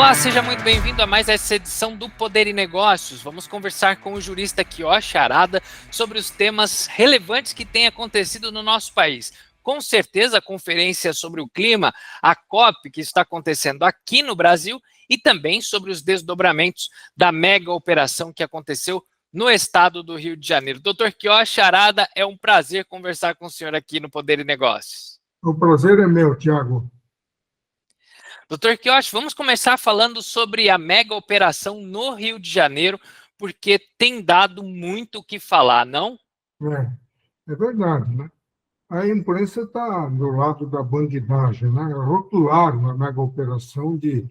Olá, seja muito bem-vindo a mais essa edição do Poder e Negócios. Vamos conversar com o jurista Kioshi Harada sobre os temas relevantes que têm acontecido no nosso país. Com certeza, a conferência sobre o clima, a COP, que está acontecendo aqui no Brasil, e também sobre os desdobramentos da mega operação que aconteceu no estado do Rio de Janeiro. Doutor Kioshi Harada, é um prazer conversar com o senhor aqui no Poder e Negócios. O prazer é meu, Tiago. Doutor Kioshi, vamos começar falando sobre a mega operação no Rio de Janeiro, porque tem dado muito o que falar, não? É verdade, né? A imprensa está do lado da bandidagem, né? Rotularam a mega operação de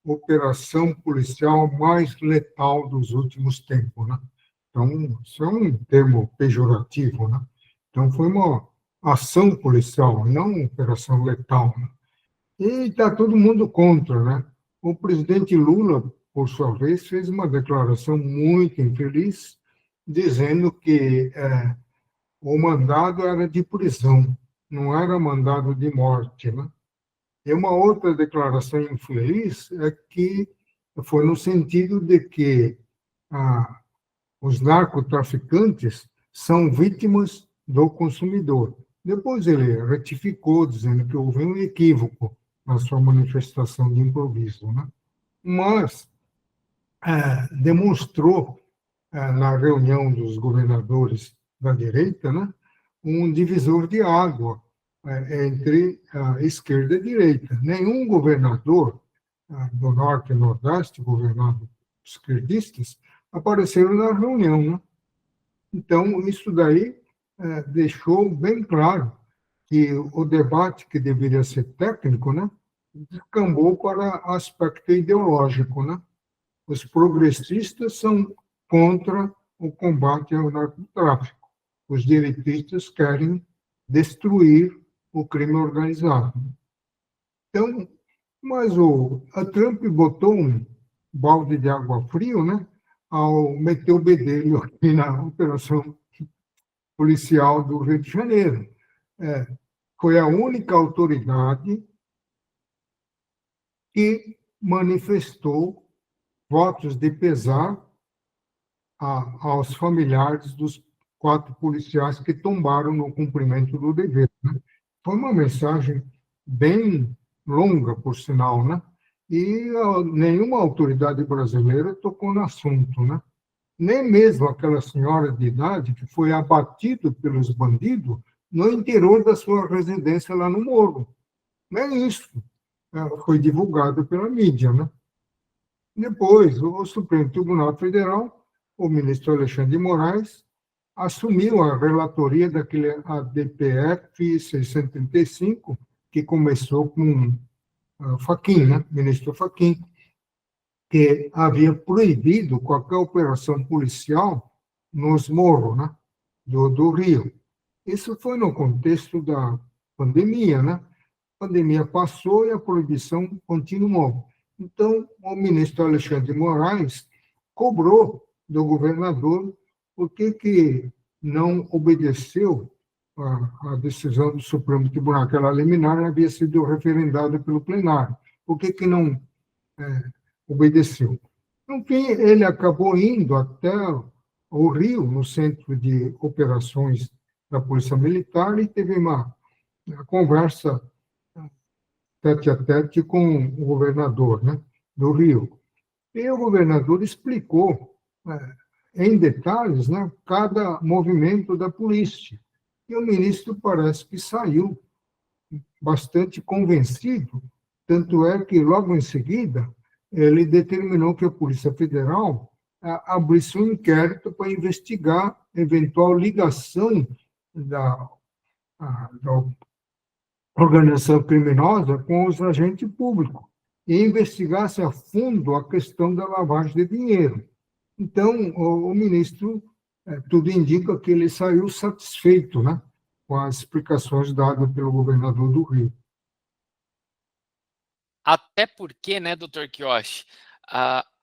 operação policial mais letal dos últimos tempos, né? Então, isso é um termo pejorativo, né? Então, foi uma ação policial, não uma operação letal, né? E está todo mundo contra, né? O presidente Lula, por sua vez, fez uma declaração muito infeliz, dizendo que o mandado era de prisão, não era mandado de morte, né? E uma outra declaração infeliz é que foi no sentido de que os narcotraficantes são vítimas do consumidor. Depois ele retificou, dizendo que houve um equívoco na sua manifestação de improviso, né? Mas demonstrou, na reunião dos governadores da direita, né, um divisor de água entre a esquerda e a direita. Nenhum governador do Norte e Nordeste, governado por esquerdistas, apareceram na reunião, né? Então, isso daí deixou bem claro que o debate, que deveria ser técnico, né, descambou para aspecto ideológico, né? Os progressistas são contra o combate ao narcotráfico. Os direitistas querem destruir o crime organizado. Então, mas a Trump botou um balde de água frio, né, ao meter o bedelho aqui na operação policial do Rio de Janeiro. Foi a única autoridade que manifestou votos de pesar aos familiares dos 4 policiais que tombaram no cumprimento do dever, né? Foi uma mensagem bem longa, por sinal, né? E nenhuma autoridade brasileira tocou no assunto, né? Nem mesmo aquela senhora de idade que foi abatida pelos bandidos no interior da sua residência lá no Morro. Nem isso foi divulgado pela mídia, né? Depois, o Supremo Tribunal Federal, o ministro Alexandre de Moraes, assumiu a relatoria daquele ADPF 635, que começou com Fachin, né? Ministro Fachin, que havia proibido qualquer operação policial nos morros, né, do Rio. Isso foi no contexto da pandemia, né? A pandemia passou e a proibição continuou. Então, o ministro Alexandre de Moraes cobrou do governador por que não obedeceu a decisão do Supremo Tribunal. Aquela liminar havia sido referendada pelo plenário. Por que não obedeceu? No fim, ele acabou indo até o Rio, no centro de operações da Polícia Militar, e teve uma conversa tete a tete com o governador, né, do Rio. E o governador explicou em detalhes, né, cada movimento da polícia. E o ministro parece que saiu bastante convencido, tanto é que, logo em seguida, ele determinou que a Polícia Federal abrisse um inquérito para investigar eventual ligação da organização criminosa com os agentes públicos e investigasse a fundo a questão da lavagem de dinheiro. Então, o ministro, tudo indica que ele saiu satisfeito, né, com as explicações dadas pelo governador do Rio. Até porque, né, doutor Kioshi,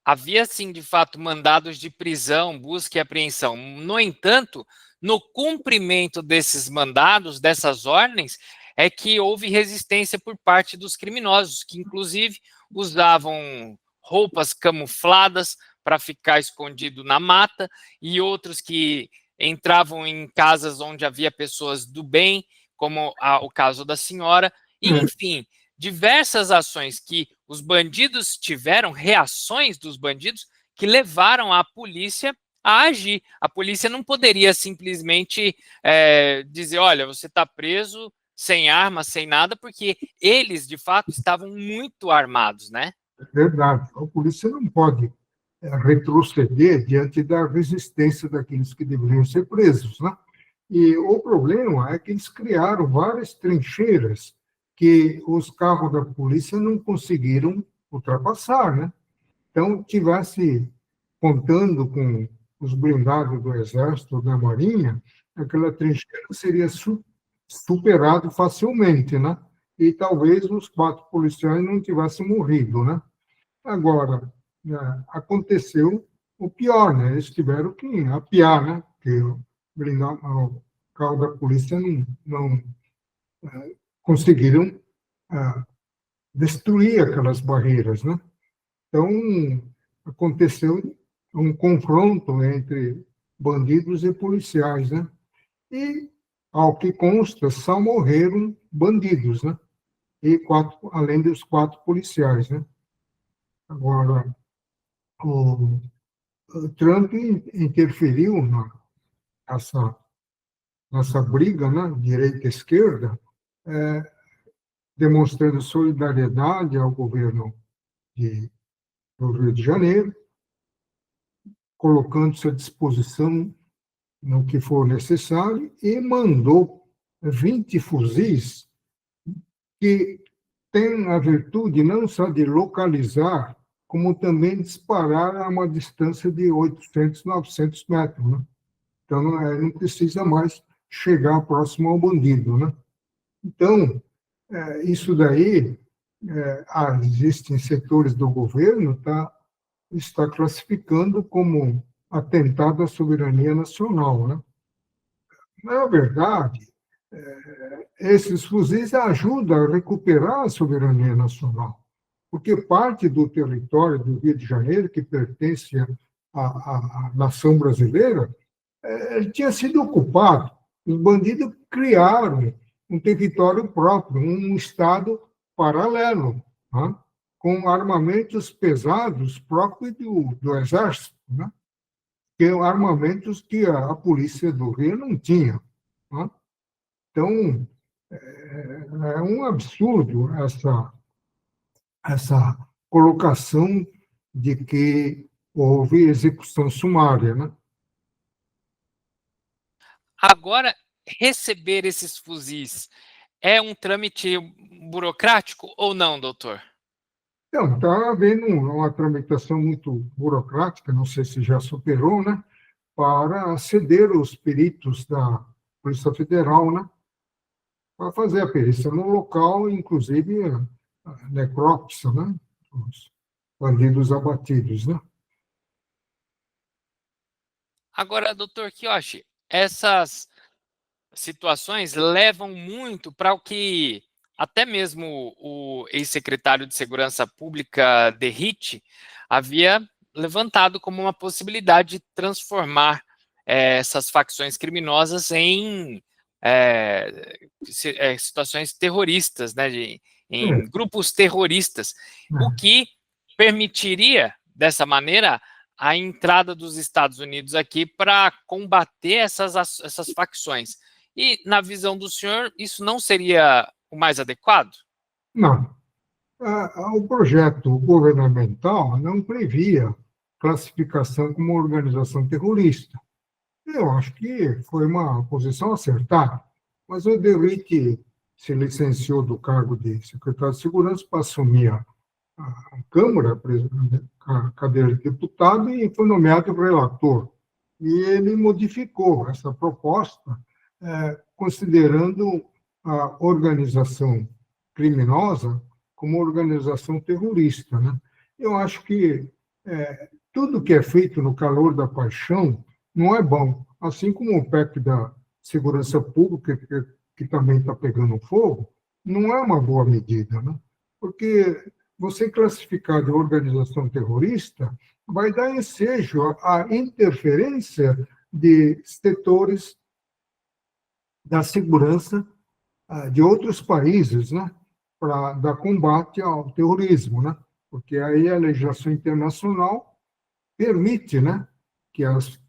havia, sim, de fato, mandados de prisão, busca e apreensão. No entanto, no cumprimento desses mandados, dessas ordens, é que houve resistência por parte dos criminosos, que, inclusive, usavam roupas camufladas para ficar escondido na mata, e outros que entravam em casas onde havia pessoas do bem, como o caso da senhora, e, enfim, diversas ações que os bandidos tiveram, reações dos bandidos, que levaram a polícia a agir. A polícia não poderia simplesmente dizer, olha, você está preso sem arma, sem nada, porque eles, de fato, estavam muito armados, né? É verdade. A polícia não pode retroceder diante da resistência daqueles que deveriam ser presos, né? E o problema é que eles criaram várias trincheiras que os carros da polícia não conseguiram ultrapassar, né? Então, tivesse contando com os blindados do Exército, da Marinha, aquela trincheira seria superado facilmente, né? E talvez os 4 policiais não tivessem morrido, né? Agora, aconteceu o pior, né? Eles tiveram que apiar, né? Porque o carro da polícia não conseguiram destruir aquelas barreiras, né? Então, aconteceu um confronto entre bandidos e policiais, né? E, ao que consta, só morreram bandidos, né? E além dos 4 policiais, né? Agora, o Trump interferiu nessa briga, né? Direita e esquerda, demonstrando solidariedade ao governo do Rio de Janeiro, colocando-se à disposição no que for necessário, e mandou 20 fuzis que têm a virtude não só de localizar, como também disparar a uma distância de 800, 900 metros. Né? Então, não precisa mais chegar próximo ao bandido. Né? Então, isso daí, existem setores do governo está classificando como atentado à soberania nacional. Né? Na verdade, esses fuzis ajudam a recuperar a soberania nacional, porque parte do território do Rio de Janeiro, que pertence à nação brasileira, ele tinha sido ocupado. Os bandidos criaram um território próprio, um Estado paralelo, né? Com armamentos pesados próprios do Exército, né? Que são armamentos que a polícia do Rio não tinha. Né? Então, é um absurdo essa colocação de que houve execução sumária. Né? Agora, receber esses fuzis é um trâmite burocrático ou não, doutor? Então, está havendo uma tramitação muito burocrática, não sei se já superou, né, para ceder os peritos da Polícia Federal, né, para fazer a perícia no local, inclusive a necrópsia, né, os bandidos abatidos. Né. Agora, doutor Kiyoshi, essas situações levam muito para o que até mesmo o ex-secretário de Segurança Pública, Derrite, havia levantado como uma possibilidade de transformar essas facções criminosas em situações terroristas, né, em grupos terroristas, o que permitiria, dessa maneira, a entrada dos Estados Unidos aqui para combater essas facções. E, na visão do senhor, isso não seria o mais adequado? Não. O projeto governamental não previa classificação como organização terrorista. Eu acho que foi uma posição acertada, mas o Derrite se licenciou do cargo de secretário de Segurança para assumir a Câmara, a cadeira de deputado, e foi nomeado relator. E ele modificou essa proposta, considerando a organização criminosa como organização terrorista. Né? Eu acho que tudo que é feito no calor da paixão não é bom. Assim como o PEC da segurança pública, que também está pegando fogo, não é uma boa medida, né? Porque você classificar de organização terrorista vai dar ensejo à interferência de setores da segurança de outros países, né, para dar combate ao terrorismo, né, porque aí a legislação internacional permite, né, que as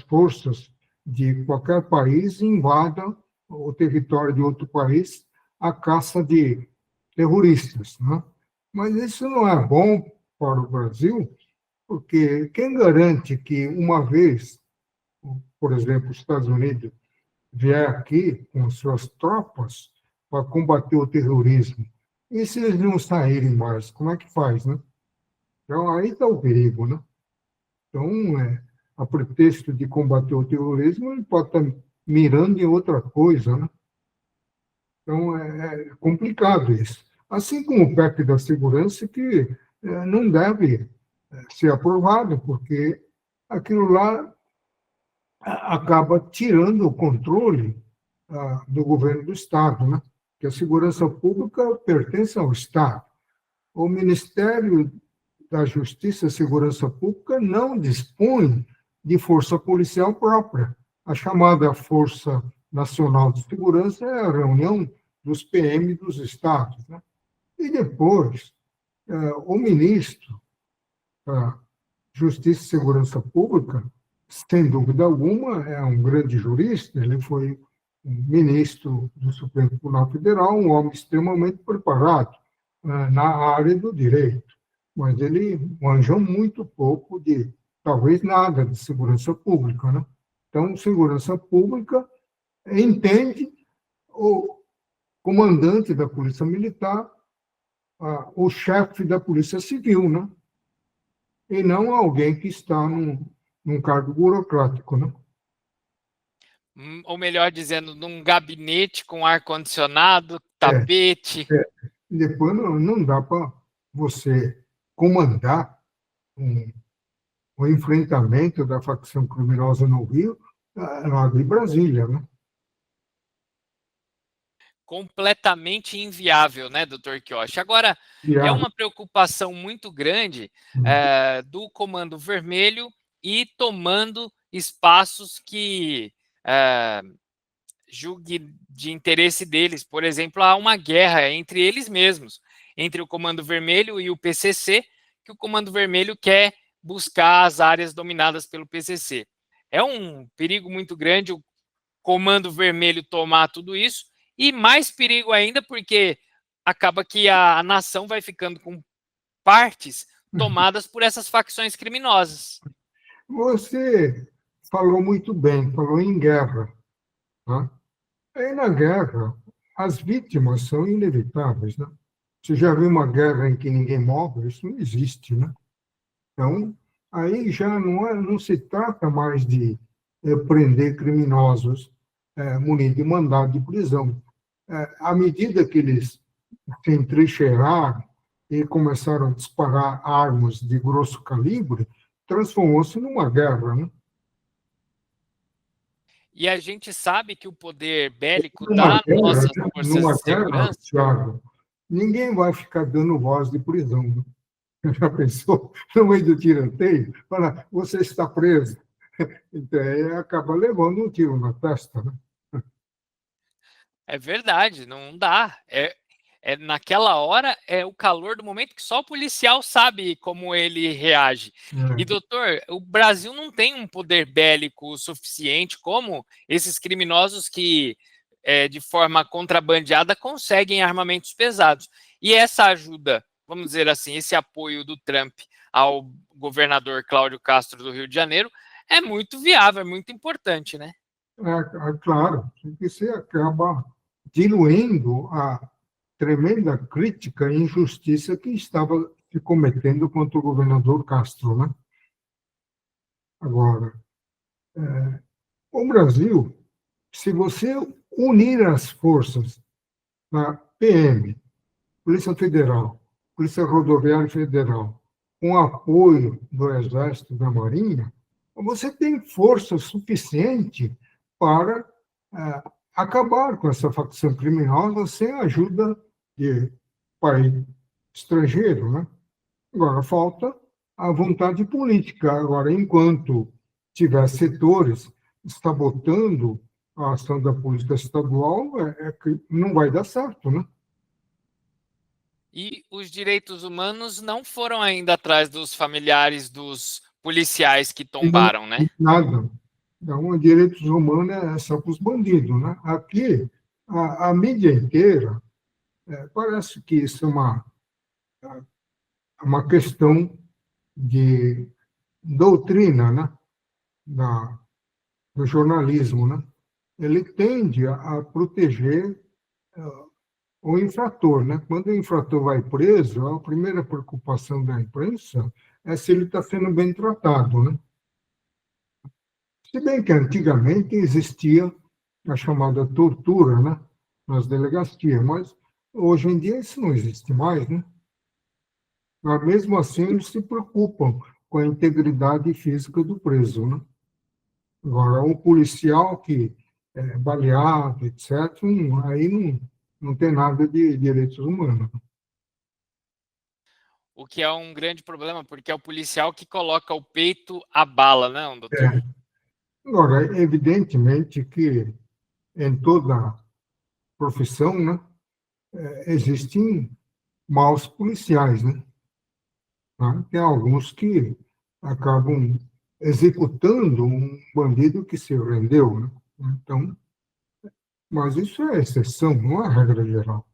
forças de qualquer país invadam o território de outro país à caça de terroristas, né? Mas isso não é bom para o Brasil, porque quem garante que uma vez, por exemplo, os Estados Unidos vier aqui com suas tropas para combater o terrorismo, e se eles não saírem mais, como é que faz, né? Então, aí está o perigo, né? Então, a pretexto de combater o terrorismo, ele pode estar mirando em outra coisa, né? Então, é complicado isso. Assim como o PEC da segurança, que não deve ser aprovado, porque aquilo lá acaba tirando o controle do governo do Estado, né? Que a segurança pública pertence ao Estado. O Ministério da Justiça e Segurança Pública não dispõe de força policial própria. A chamada Força Nacional de Segurança é a reunião dos PM dos estados, né? E depois, o ministro da Justiça e Segurança Pública, sem dúvida alguma, é um grande jurista, ele foi ministro do Supremo Tribunal Federal, um homem extremamente preparado na área do direito, mas ele manjou muito pouco de, talvez nada, de segurança pública, né? Então, segurança pública entende o comandante da Polícia Militar, o chefe da Polícia Civil, né? E não alguém que está num cargo burocrático, né? Ou melhor dizendo, num gabinete com ar-condicionado, tapete. Depois não dá para você comandar o enfrentamento da facção criminosa no Rio, lá de Brasília, né? Completamente inviável, né, doutor Quioche? Agora, é uma preocupação muito grande do Comando Vermelho ir tomando espaços que julgue de interesse deles. Por exemplo, há uma guerra entre eles mesmos, entre o Comando Vermelho e o PCC, que o Comando Vermelho quer buscar as áreas dominadas pelo PCC. É um perigo muito grande o Comando Vermelho tomar tudo isso, e mais perigo ainda porque acaba que a nação vai ficando com partes tomadas por essas facções criminosas. Você falou muito bem, falou em guerra, tá? Aí na guerra, as vítimas são inevitáveis, né? Você já viu uma guerra em que ninguém morre? Isso não existe, né? Então, aí já não se trata mais de prender criminosos munidos de mandado de prisão. À medida que eles se entrincheiraram e começaram a disparar armas de grosso calibre, transformou-se numa guerra, né? E a gente sabe que o poder bélico Numa das guerra, nossas né? forças Numa de guerra, segurança. Thiago, ninguém vai ficar dando voz de prisão, né? Já pensou? No meio do tiroteio, fala, você está preso. Então, aí acaba levando um tiro na testa, né? É verdade, não dá. Naquela hora, é o calor do momento que só o policial sabe como ele reage. E, doutor, o Brasil não tem um poder bélico suficiente como esses criminosos que, de forma contrabandeada, conseguem armamentos pesados. E essa ajuda, vamos dizer assim, esse apoio do Trump ao governador Cláudio Castro do Rio de Janeiro é muito viável, é muito importante, né? Claro, porque você acaba diluindo a tremenda crítica e injustiça que estava se cometendo contra o governador Castro, né? Agora, o Brasil, se você unir as forças da PM, Polícia Federal, Polícia Rodoviária Federal, com apoio do Exército e da Marinha, você tem força suficiente para acabar com essa facção criminosa sem a ajuda de países estrangeiro, né? Agora, falta a vontade política. Agora, enquanto tiver setores sabotando a ação da política estadual, é que não vai dar certo, né? E os direitos humanos não foram ainda atrás dos familiares dos policiais que E não tombaram, né? nada. Então, direitos humanos é só para os bandidos, né? Aqui, a mídia inteira, parece que isso é uma questão de doutrina, né? Da, do jornalismo, né? Ele tende a proteger o infrator, né? Quando o infrator vai preso, a primeira preocupação da imprensa é se ele está sendo bem tratado, né? Se bem que antigamente existia a chamada tortura, né? Nas delegacias, mas hoje em dia isso não existe mais, né? Mas mesmo assim eles se preocupam com a integridade física do preso, né? Agora, o policial que é baleado, etc., aí não tem nada de direitos humanos. O que é um grande problema, porque é o policial que coloca o peito à bala, não, doutor? É. Agora, evidentemente que em toda profissão, né, existem maus policiais, né? Tem alguns que acabam executando um bandido que se rendeu, né? Então, mas isso é exceção, não é regra geral.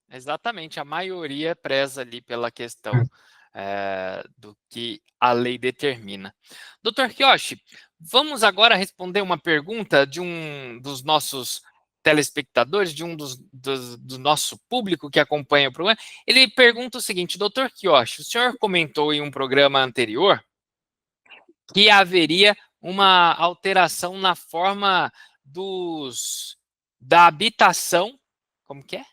Exatamente, a maioria preza ali pela questão É. do que a lei determina. Doutor Kiyoshi, vamos agora responder uma pergunta de um dos nossos telespectadores, de um do nosso público que acompanha o programa. Ele pergunta o seguinte: doutor Kiyoshi, o senhor comentou em um programa anterior que haveria uma alteração na forma da habitação, como que é?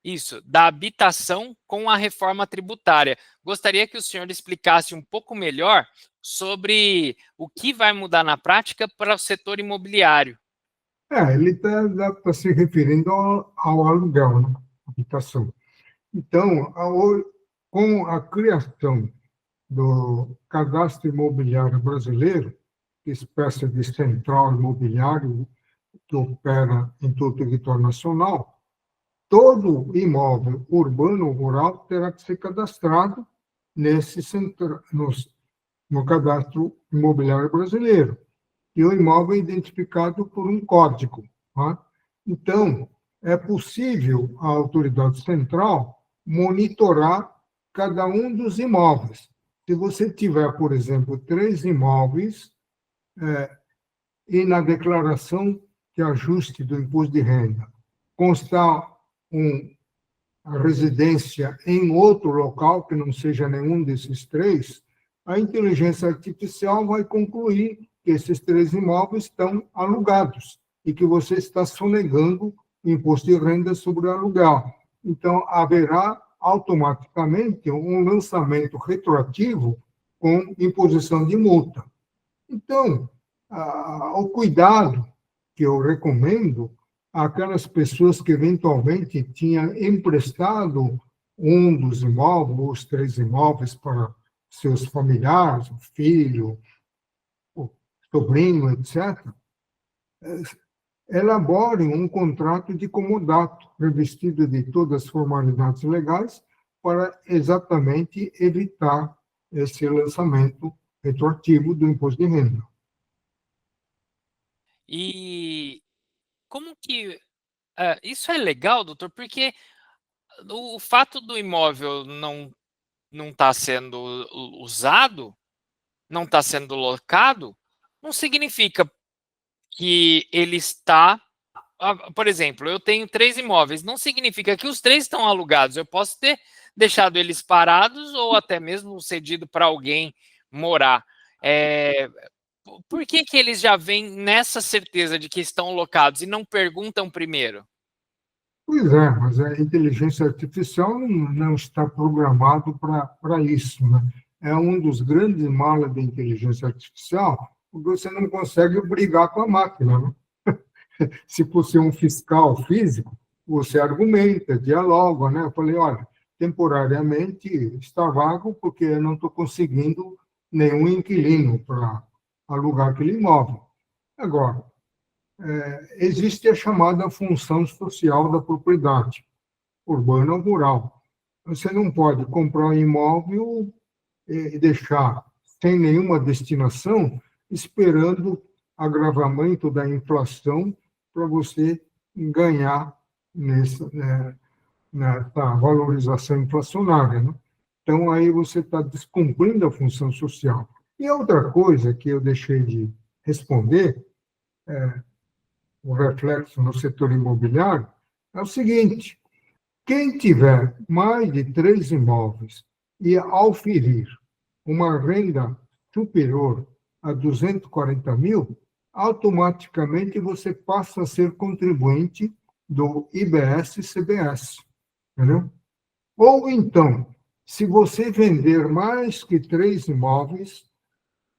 Isso, da habitação com a reforma tributária. Gostaria que o senhor explicasse um pouco melhor sobre o que vai mudar na prática para o setor imobiliário. Ele está se referindo ao aluguel, né? Habitação. Então, com a criação do Cadastro Imobiliário Brasileiro, espécie de central imobiliário que opera em todo o território nacional, todo imóvel urbano ou rural terá que ser cadastrado no Cadastro Imobiliário Brasileiro. E o imóvel é identificado por um código. Tá? Então, é possível a autoridade central monitorar cada um dos imóveis. Se você tiver, por exemplo, 3 imóveis e na declaração de ajuste do imposto de renda constar a residência em outro local que não seja nenhum desses 3, a inteligência artificial vai concluir que esses 3 imóveis estão alugados e que você está sonegando imposto de renda sobre o aluguel. Então, haverá automaticamente um lançamento retroativo com imposição de multa. Então, o cuidado que eu recomendo àquelas pessoas que eventualmente tinham emprestado um dos imóveis, ou os 3 imóveis para seus familiares, o filho, o sobrinho, etc., elaborem um contrato de comodato, revestido de todas as formalidades legais, para exatamente evitar esse lançamento retroativo do imposto de renda. E como que isso é legal, doutor? Porque o fato do imóvel não estar sendo usado, não está sendo locado, não significa que ele está. Por exemplo, eu tenho 3 imóveis, não significa que os 3 estão alugados. Eu posso ter deixado eles parados ou até mesmo cedido para alguém morar. Por que eles já vêm nessa certeza de que estão locados e não perguntam primeiro? Pois é, mas a inteligência artificial não está programado para isso, né? É um dos grandes males da inteligência artificial, porque você não consegue brigar com a máquina, né? Se fosse um fiscal físico, você argumenta, dialoga, né? Eu falei, olha, temporariamente está vago porque eu não estou conseguindo nenhum inquilino para alugar aquele imóvel. Agora, existe a chamada função social da propriedade, urbana ou rural. Você não pode comprar um imóvel e deixar sem nenhuma destinação, esperando agravamento da inflação para você ganhar nessa valorização inflacionária. Né? Então, aí você está descumprindo a função social. E outra coisa que eu deixei de responder, o reflexo no setor imobiliário, é o seguinte: quem tiver mais de 3 imóveis e auferir uma renda superior a 240 mil, automaticamente você passa a ser contribuinte do IBS-CBS, entendeu? Ou então, se você vender mais que 3 imóveis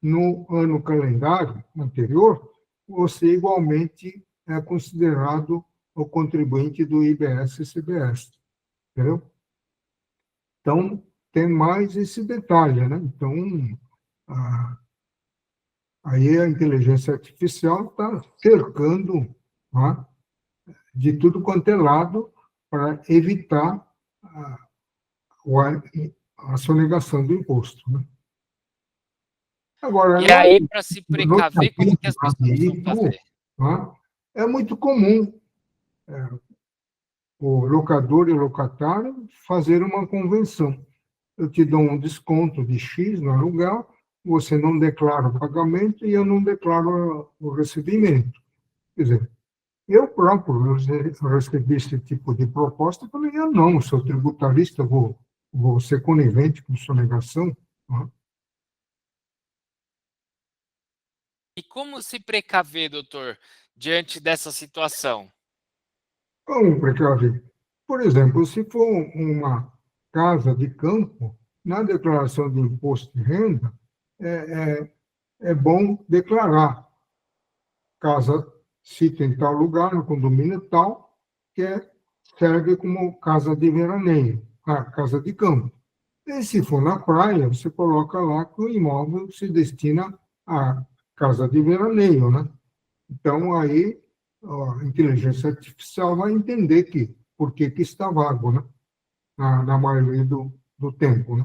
no ano calendário anterior, você igualmente é considerado o contribuinte do IBS-CBS, entendeu? Então, tem mais esse detalhe, né? Então, aí a inteligência artificial está cercando, né, de tudo quanto é lado para evitar a sonegação do imposto. Né? Agora, E aí, para se no precaver, como que as pessoas vão veículo, fazer? né, é muito comum o locador e o locatário fazer uma convenção. Eu te dou um desconto de X no aluguel, você não declara o pagamento e eu não declaro o recebimento. Quer dizer, eu próprio recebi esse tipo de proposta e falei, eu não, sou tributarista, vou ser conivente com sonegação. Né? E como se precaver, doutor, diante dessa situação? Como precaver? Por exemplo, se for uma casa de campo, na declaração de imposto de renda, é bom declarar casa sítio em tal lugar, no condomínio tal, que serve como casa de veraneio, casa de campo. E se for na praia, você coloca lá que o imóvel se destina à casa de veraneio, né? Então, aí, a inteligência artificial vai entender por que está vago, né? Na maioria do tempo, né?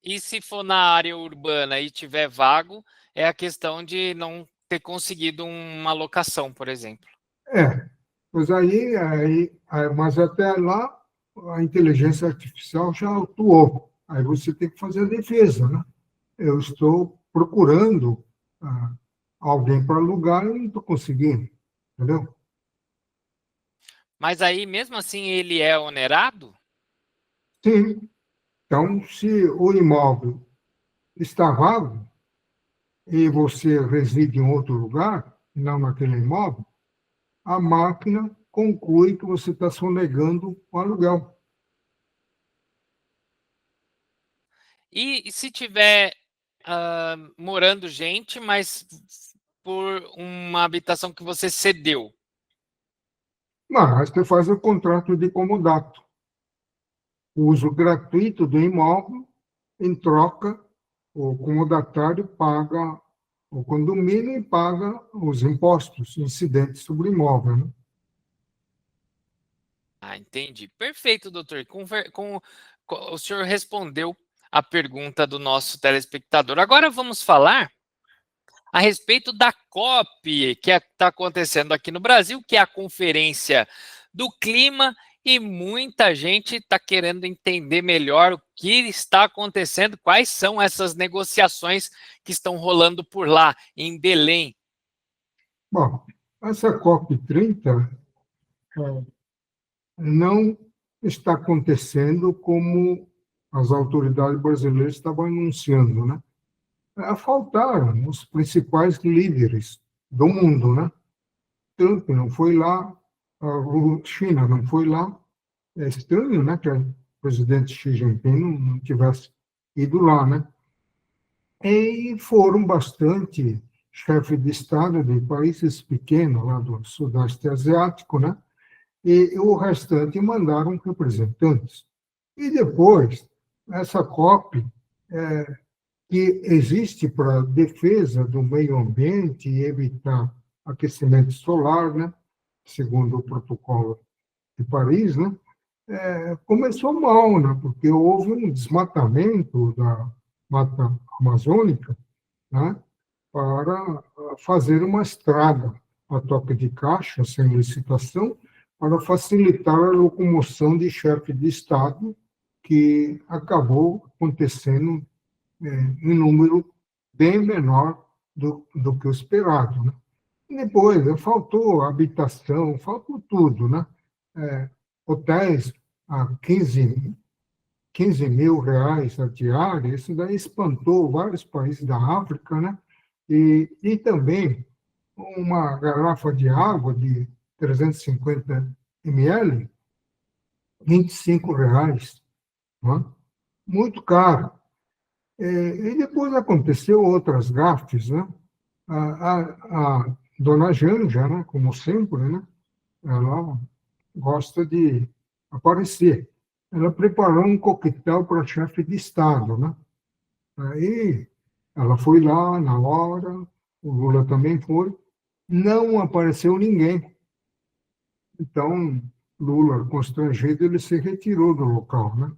E se for na área urbana e tiver vago, é a questão de não ter conseguido uma locação, por exemplo. Mas mas até lá, a inteligência artificial já atuou. Aí você tem que fazer a defesa, né? Eu estou procurando alguém para alugar e não estou conseguindo, entendeu? Mas aí, mesmo assim, ele é onerado? Sim. Então, se o imóvel está vago e você reside em outro lugar, não naquele imóvel, a máquina conclui que você está sonegando o aluguel. E se tiver morando gente, mas por uma habitação que você cedeu? Mas você faz o contrato de comodato. O uso gratuito do imóvel, em troca, o comodatário paga o condomínio e paga os impostos incidentes sobre o imóvel. Né? Ah, entendi. Perfeito, doutor. O senhor respondeu a pergunta do nosso telespectador. Agora vamos falar a respeito da COP, que está acontecendo aqui no Brasil, que é a Conferência do Clima, e muita gente está querendo entender melhor o que está acontecendo, quais são essas negociações que estão rolando por lá, em Belém. Bom, essa COP30 não está acontecendo como as autoridades brasileiras estavam anunciando, né? Faltaram os principais líderes do mundo, né? Trump não foi lá, a China não foi lá. É estranho, né, que o presidente Xi Jinping não tivesse ido lá, né? E foram bastante chefes de Estado de países pequenos lá do Sudeste Asiático, né? e o restante mandaram representantes. E depois, essa COP, que existe para defesa do meio ambiente e evitar aquecimento solar, né, segundo o protocolo de Paris, né, começou mal, né, porque houve um desmatamento da mata amazônica, né, para fazer uma estrada a toque de caixa, sem licitação, para facilitar a locomoção de chefe de Estado, que acabou acontecendo em número bem menor do que o esperado. Né? E depois, faltou habitação, faltou tudo. Né? Hotéis a 15 mil reais a diária, isso daí espantou vários países da África, né? E também uma garrafa de água de 350 ml, R$ 25, né? Muito caro. E depois aconteceu outras gafes, né? A dona Janja, né, como sempre, né, ela gosta de aparecer. Ela preparou um coquetel para chefe de Estado, né? Aí ela foi lá na hora, o Lula também foi, não apareceu ninguém. Então, Lula, constrangido, ele se retirou do local, né?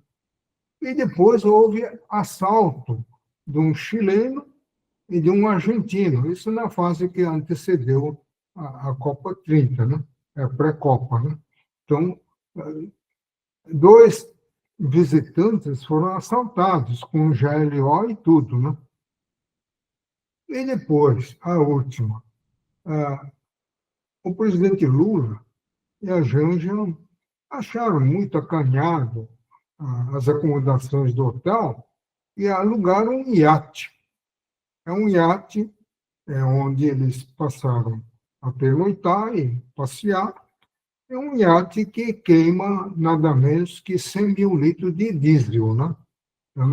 E depois houve assalto de um chileno e de um argentino, isso na fase que antecedeu a Copa 30, né? A pré-Copa, né? Então, dois visitantes foram assaltados com GLO e tudo, né? E depois, a última, o presidente Lula e a Janja acharam muito acanhado as acomodações do hotel e alugaram um iate. É um iate onde eles passaram a pernoitar e passear. É um iate que queima nada menos que 100 mil litros de diesel, né? Eu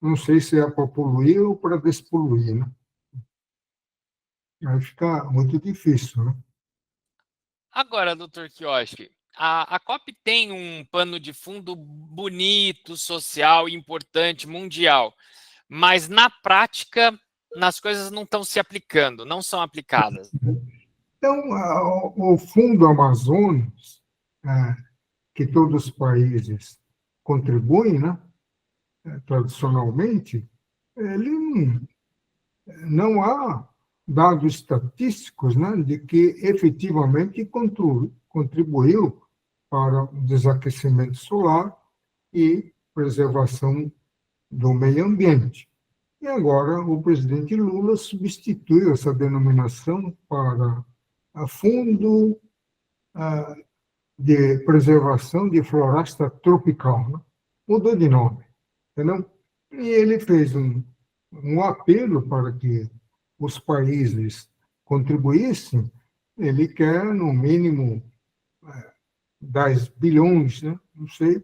não sei se é para poluir ou para despoluir, né? Aí fica muito difícil, né? Agora, doutor Kioski, a COP tem um pano de fundo bonito, social, importante, mundial, mas na prática, as coisas não estão se aplicando, não são aplicadas. Então, o Fundo Amazonas, que todos os países contribuem, né, tradicionalmente, ele não há dados estatísticos, né, de que efetivamente contribuiu para o desaquecimento solar e preservação do meio ambiente. E agora o presidente Lula substituiu essa denominação para a Fundo de Preservação de Floresta Tropical, né? Mudou de nome, entendeu? E ele fez um apelo para que os países contribuíssem. Ele quer, no mínimo, 10 bilhões, né? Não sei,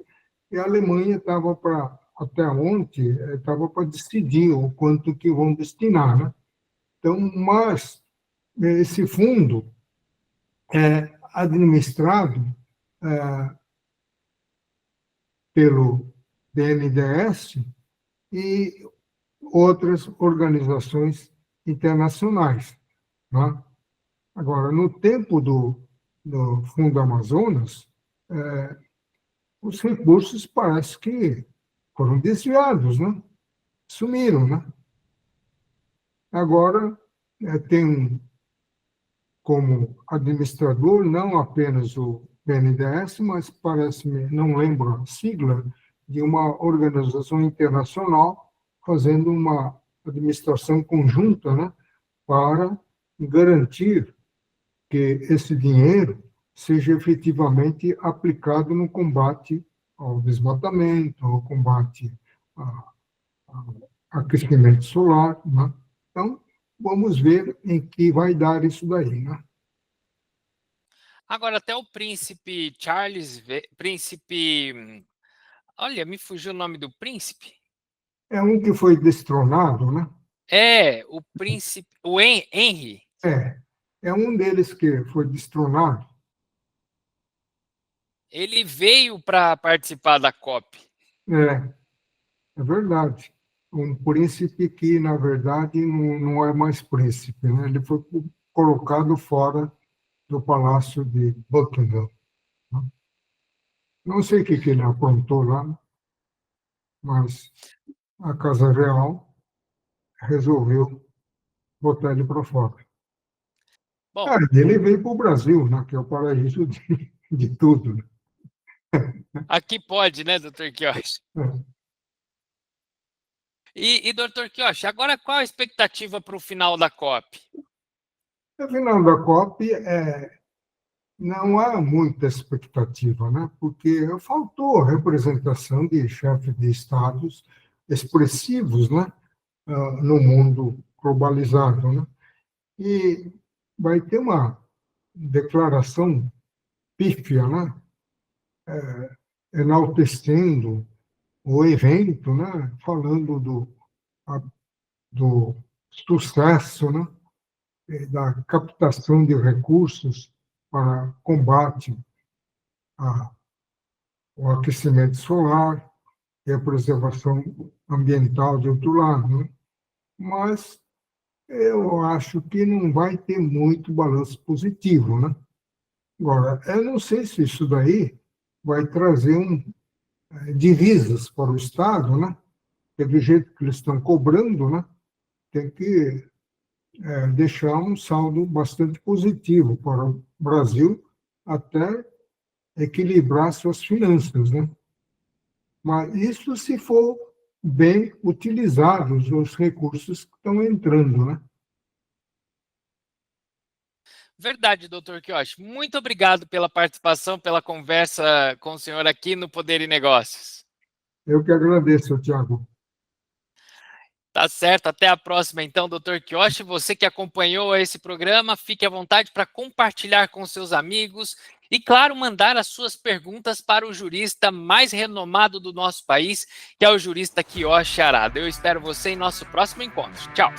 e a Alemanha estava para, até ontem, estava para decidir o quanto que vão destinar, né? Então, mas esse fundo é administrado pelo BNDES e outras organizações internacionais, né? Agora, no tempo do Fundo Amazonas, os recursos parece que foram desviados, né? Sumiram, né? Agora, tem como administrador não apenas o BNDES, mas parece-me, não lembro a sigla, de uma organização internacional fazendo uma administração conjunta, né, para garantir que esse dinheiro seja efetivamente aplicado no combate ao desmatamento, ao combate ao aquecimento solar, né? Então, vamos ver em que vai dar isso daí, né? Agora, até o príncipe Charles, príncipe. Olha, me fugiu o nome do príncipe. É um que foi destronado, né? É, o príncipe. O Henry. É um deles que foi destronado. Ele veio para participar da COP. É verdade. Um príncipe que, na verdade, não é mais príncipe, né? Ele foi colocado fora do Palácio de Buckingham, né? Não sei o que ele aprontou lá, mas a Casa Real resolveu botar ele para fora. Bom, Ele veio para o Brasil, né, que é o paraíso de tudo, né? aqui pode, né, doutor Quioche? É. Doutor Quioche, agora qual a expectativa para o final da COP? No final da COP, não há muita expectativa, né? Porque faltou representação de chefes de estados expressivos, né? No mundo globalizado, né? E vai ter uma declaração pífia, né? Enaltecendo o evento, né? Falando do sucesso, né? Da captação de recursos para combate ao aquecimento solar e a preservação ambiental de outro lado, né? Mas eu acho que não vai ter muito balanço positivo, né? Agora, eu não sei se isso daí vai trazer divisas para o Estado, né? Porque do jeito que eles estão cobrando, né? Tem que deixar um saldo bastante positivo para o Brasil até equilibrar suas finanças, né? Mas isso se for bem utilizados os recursos que estão entrando, né? Verdade, doutor Quioche. Muito obrigado pela participação, pela conversa com o senhor aqui no Poder e Negócios. Eu que agradeço, Tiago. Tá certo, até a próxima então, doutor Quioche. Você que acompanhou esse programa, fique à vontade para compartilhar com seus amigos e, claro, mandar as suas perguntas para o jurista mais renomado do nosso país, que é o jurista Quioche Arada. Eu espero você em nosso próximo encontro. Tchau!